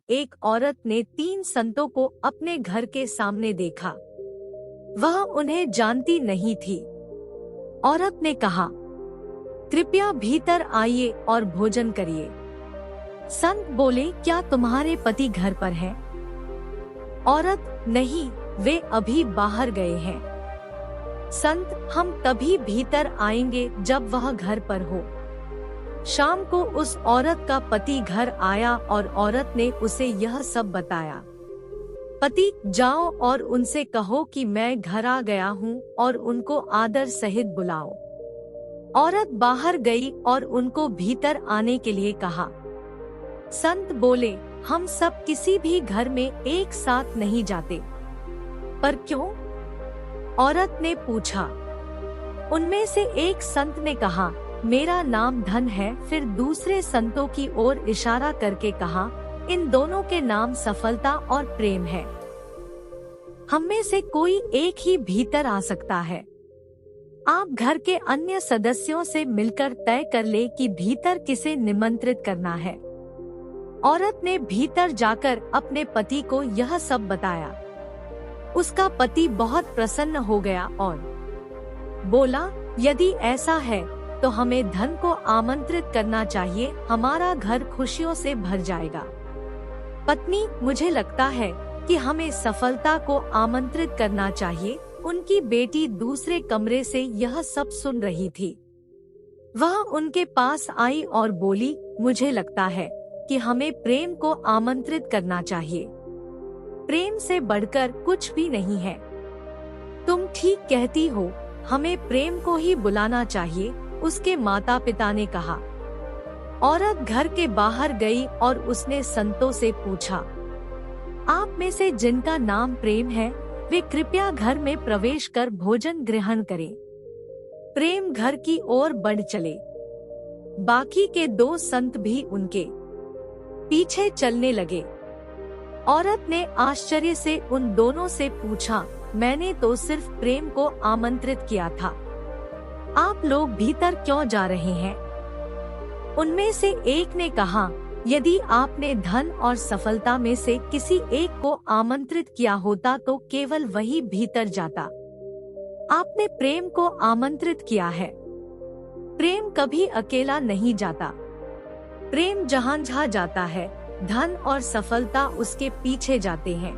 एक औरत ने 3 संतों को अपने घर के सामने देखा। वह उन्हें जानती नहीं थी। औरत ने कहा, कृपया भीतर आइए और भोजन करिए। संत बोले, क्या तुम्हारे पति घर पर हैं? औरत, नहीं, वे अभी बाहर गए हैं। संत, हम तभी भीतर आएंगे जब वह घर पर हो। शाम को उस औरत का पति घर आया और औरत ने उसे यह सब बताया। पति, जाओ और उनसे कहो कि मैं घर आ गया हूँ और उनको आदर सहित बुलाओ। औरत बाहर गई और उनको भीतर आने के लिए कहा। संत बोले, हम सब किसी भी घर में एक साथ नहीं जाते। पर क्यों? औरत ने पूछा। उनमें से एक संत ने कहा, मेरा नाम धन है। फिर दूसरे संतों की ओर इशारा करके कहा, इन दोनों के नाम सफलता और प्रेम है। हम में से कोई एक ही भीतर आ सकता है। आप घर के अन्य सदस्यों से मिलकर तय कर ले कि भीतर किसे निमंत्रित करना है। औरत ने भीतर जाकर अपने पति को यह सब बताया। उसका पति बहुत प्रसन्न हो गया और बोला, यदि ऐसा है तो हमें धन को आमंत्रित करना चाहिए, हमारा घर खुशियों से भर जाएगा। पत्नी, मुझे लगता है कि हमें सफलता को आमंत्रित करना चाहिए। उनकी बेटी दूसरे कमरे से यह सब सुन रही थी। वह उनके पास आई और बोली, मुझे लगता है कि हमें प्रेम को आमंत्रित करना चाहिए। प्रेम से बढ़कर कुछ भी नहीं है। तुम ठीक कहती हो, हमें प्रेम को ही बुलाना चाहिए, उसके माता पिता ने कहा। औरत घर के बाहर गई और उसने संतों से पूछा, आप में से जिनका नाम प्रेम है, वे कृपया घर में प्रवेश कर भोजन ग्रहण करें। प्रेम घर की ओर बढ़ चले। बाकी के 2 संत भी उनके पीछे चलने लगे। औरत ने आश्चर्य से उन दोनों से पूछा, मैंने तो सिर्फ प्रेम को आमंत्रित किया था, आप लोग भीतर क्यों जा रहे हैं? उनमें से एक ने कहा, यदि आपने धन और सफलता में से किसी एक को आमंत्रित किया होता तो केवल वही भीतर जाता। आपने प्रेम को आमंत्रित किया है। प्रेम कभी अकेला नहीं जाता। प्रेम जहाँ जहाँ जाता है, धन और सफलता उसके पीछे जाते हैं।